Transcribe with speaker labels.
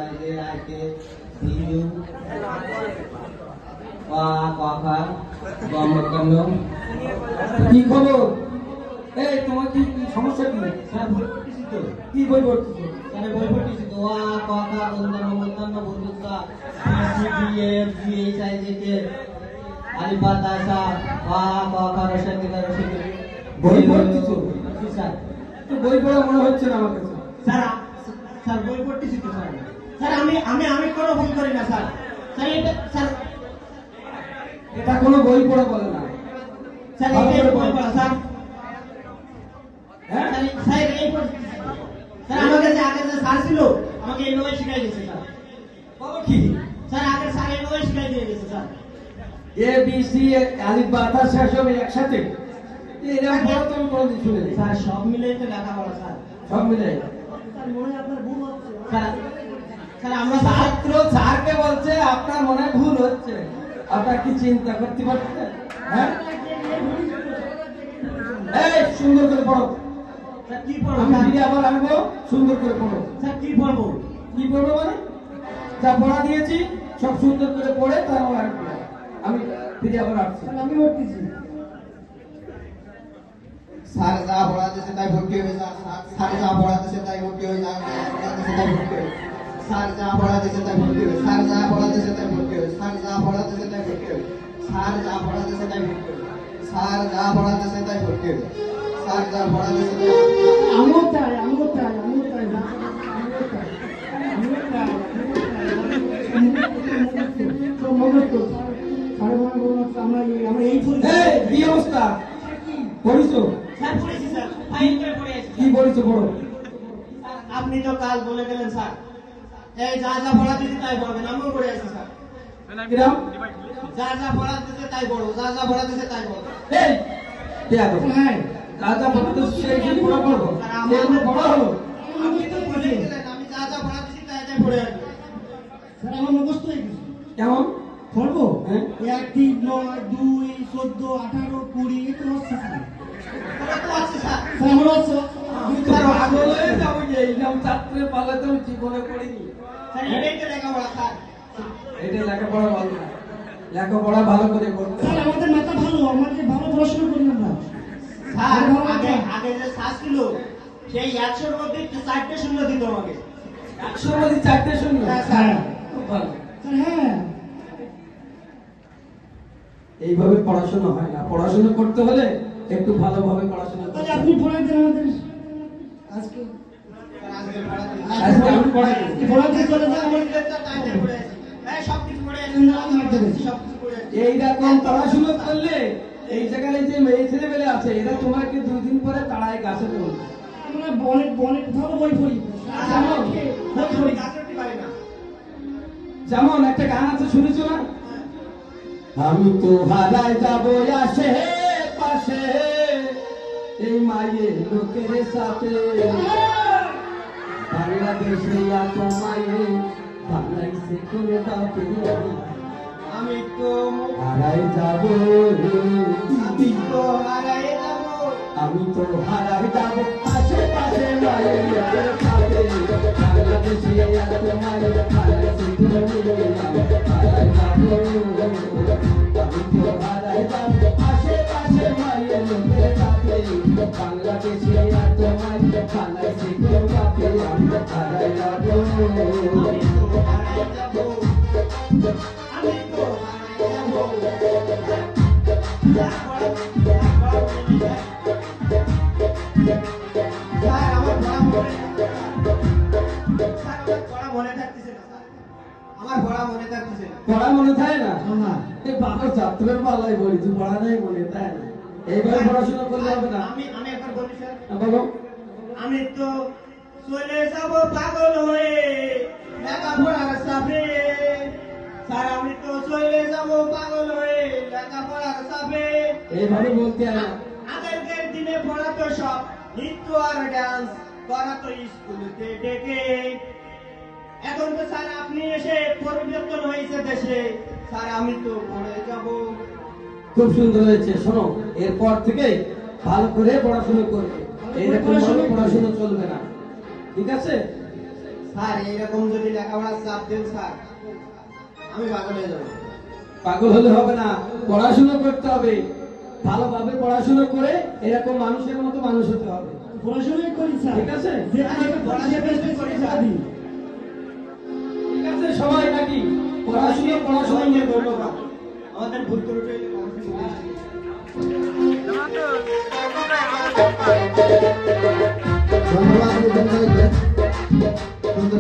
Speaker 1: আগে আগে দিজু কথা গমকন্দ
Speaker 2: কি খবর? এই তোমার কি সমস্যা কি?
Speaker 1: স্যার বই পড়তেছি তো
Speaker 2: কি বই পড়তেছো?
Speaker 1: স্যার বই পড়তেছি তো কথা গন্ধর্ব মন্দান্ন বন্ধুতা সিডিএফ জিএইচআই জেকে আলিফা তাসা কথা রসায়নিকা রসায়নিক
Speaker 2: বই পড়তেছো?
Speaker 1: জি স্যার
Speaker 2: তো বই পড়া মনে হচ্ছে না আমার কাছে।
Speaker 1: স্যার স্যার বই পড়তেছি তো স্যার স্যার আমি কোনো ভুল করি না স্যার স্যার এটা স্যার
Speaker 2: এটা কোনো বই পড়া বলে না।
Speaker 1: স্যার এটা বই পড়া স্যার
Speaker 2: হ্যাঁ
Speaker 1: স্যার স্যার এই পড়তেছি স্যার আমার কাছে আগে যে স্যার ছিল আমাকে এইভাবে শিখাই দিয়েছে স্যার
Speaker 2: বলো কি?
Speaker 1: স্যার আগে স্যার এইভাবে শিখাই দিয়ে গেছে স্যার
Speaker 2: এ বি সি আলিফ বা তা শেষ হবে একসাথে। এরকম পড়া তো আমি কোনোদিন শুনিনি।
Speaker 1: স্যার সব মিলে তো লেখাপড়া স্যার
Speaker 2: সব মিলে
Speaker 1: স্যার মনে হয় আপনার ভুল হচ্ছে স্যার স্যার আমরা
Speaker 2: ছাত্র স্যারকে বলছে আপনার মনে হয় ভুল হচ্ছে। আপনার কি চিন্তা করতে পারছেন? হ্যাঁ এই সুন্দর করে পড়ো।
Speaker 1: স্যার কি পড়বো
Speaker 2: আমি
Speaker 1: স্যার
Speaker 2: ফিরে আবার আনবো, সুন্দর করে পড়ো।
Speaker 1: স্যার কি পড়বো
Speaker 2: কি পড়বো মানে? যা পড়া দিয়েছি সব সুন্দর করে পড়ে তারপর আসবো। আমি ফিরে আবার আসছি।
Speaker 1: আমি পড়তেছি
Speaker 3: স্যার যা পড়াতেছে তাই ভর্তি হয়ে যা স্যার যা পড়াতেছে তাই ভর্তি হয়ে যা স্যার যা পড়াতেছে তাই ভর্তি হয়ে স্যার যা পড়াতেছে তাই ভর্তি হয়ে স্যার যা পড়াতেছে তাই ভর্তি হয়ে স্যার যা পড়াতেছে তাই ভর্তি হয়ে স্যার যা পড়াতেছে তাই ভর্তি হয়ে স্যার যা পড়াতেছে তাই
Speaker 1: আমিও চাই
Speaker 2: এই কি অবস্থা? পড়িছো?
Speaker 1: স্যার পড়েছি স্যার ফাইল করে পড়ে আছি
Speaker 2: কি পড়িছো পড়ো?
Speaker 1: আপনি তো কাল বলে গেলেন স্যার এই যা যা পড়া দিতে তাই পড়বেন আমিও পড়ে আছি স্যার
Speaker 2: কিরাম?
Speaker 1: যা যা পড়া দিতে তাই পড়ো যা যা পড়া দিতে তাই পড়ো
Speaker 2: এই কে আছো?
Speaker 1: হ্যাঁ
Speaker 2: রাজা পড়তে সেই কি পড়া পড়বো?
Speaker 1: স্যার আমার
Speaker 2: এগুলো পড়া হলো?
Speaker 1: আপনি তো বলে গেলেন আমি যা যা পড়া দিছি তাই তাই পড়ে আসবো স্যার আমার মুখস্থ হয়ে গেছে
Speaker 2: কেমন?
Speaker 1: পড়বো
Speaker 2: হ্যাঁ?
Speaker 1: 1 3 9 2 14 18 20 এত হচ্ছে স্যার কত আছে স্যার স্যার আমার আছে
Speaker 2: আমি তো পাগল হয়ে যাবো যে এইরকম ছাত্রের পালা তো আমি জীবনে পড়িনি।
Speaker 1: স্যার এটাই তো লেখাপড়া স্যার
Speaker 2: এটা লেখাপড়া ভালো না। লেখাপড়া ভালো করে করতে
Speaker 1: স্যার
Speaker 2: হবে।
Speaker 1: আমাদের মাথা ভালো আমাদের ভালো পড়াশোনা করি আমরা স্যার আগে আগে যে স্যার ছিল সেই 100 এর মধ্যে 4টে শূন্য দিত আমাকে
Speaker 2: 100 মধ্যে 4টে শূন্য?
Speaker 1: হ্যাঁ, স্যার।
Speaker 2: খুব ভালো।
Speaker 1: স্যার হ্যাঁ
Speaker 2: এইভাবে পড়াশোনা হয় না। পড়াশোনা করতে হলে একটু ভালোভাবে পড়াশোনা করতে
Speaker 1: তাহলে
Speaker 2: হবে।
Speaker 1: আপনি পড়াই দেন আমাদের আজকে
Speaker 2: আজকে আমি পড়াই দেব।
Speaker 1: পড়াতে চলে যান আমাদের টাইমে পড়ে আছি এই সব কিছু পড়ে আছি সব কিছু পড়ে আছি
Speaker 2: এইরকম পড়াশোনা করলে এই জায়গায় যে মেয়ে ছেলে মেলে আছে এরা তোমাকে 2 দিন পরে তাড়ায় গাছে তুলবে।
Speaker 1: আমরা বনেট বনেট ভালো বই পড়ি
Speaker 2: যেমন
Speaker 1: বই পড়ি গাছে উঠতে পারি না
Speaker 2: যেমন একটা গান আছে শুনেছো না? আমি তো হারাই যাবো আসে পাশে এই মায়ের লোকের সাথে বাংলাদেশে এত মায়ে বাংলাদেশে করে বাপে
Speaker 1: আমি তো
Speaker 2: হারাই যাবো
Speaker 1: আমি তো হারাই যাব
Speaker 2: আমি তো হারাই যাবো আশেপাশে মায়ের লোকের সাথে বাংলাদেশে এত মায়ে বাংলাদেশে করে হারাই যাবো আমি তো হারাই যাবো আশেপাশে মায়ের লোকের সাথে বাংলাদেশে এত মায়ে বাংলাদেশে করে বাপে আমি হারাই যাবো
Speaker 1: আমি তো হারাই যাব আমি তো হারাই যাব স্যার আমার পড়া মনে থাকতেছে না স্যার আমার পড়া মনে থাকতেছে না
Speaker 2: পড়া মনে থাকে না?
Speaker 1: না
Speaker 2: এই বাবা ছাত্রের পাল্লাই বলি তুই পড়া নাই মনে তাই না? এইভাবে পড়াশোনা করলে হবে না।
Speaker 1: আমি একবার বলি স্যার
Speaker 2: বাবা
Speaker 1: আমি তো চলে যাব পাগল হয়ে লেখাপড়ার সাথে স্যার আমি তো চলে যাব পাগল হয়ে লেখাপড়ার সাথে
Speaker 2: এইভাবে বলতে হয় না।
Speaker 1: আগের দিনে পড়াতো সব নৃত্য আর ডান্স করাতো স্কুলেতে ডেকে এখন তো স্যার আপনি এসে পরিবর্তন হয়েছে দেশে স্যার আমি তো পড়ে যাব
Speaker 2: খুব সুন্দর হয়েছে। শোনো এরপর থেকে ভালো করে পড়াশোনা করবে। এইরকম ভাবে পড়াশোনা চলবে না, ঠিক আছে?
Speaker 1: স্যার এইরকম যদি লেখাপড়ার চাপ দেন স্যার আমি পাগল হয়ে যাবো।
Speaker 2: পাগল হলে হবে না, পড়াশোনা করতে হবে, ভালোভাবে পড়াশোনা করে এরকম মানুষের মতো মানুষ হতে হবে।
Speaker 4: পড়াশোনাই করি স্যার,
Speaker 2: ঠিক আছে?
Speaker 4: যে আমি পড়াশোনা করি স্যার।
Speaker 2: ঠিক আছে সবাই নাকি পড়াশোনা
Speaker 1: সবাইকে
Speaker 2: নিয়ে
Speaker 1: ধন্যবাদ। আমাদের ভুল ত্রুটি হলে অবশ্যই
Speaker 3: ধন্যবাদ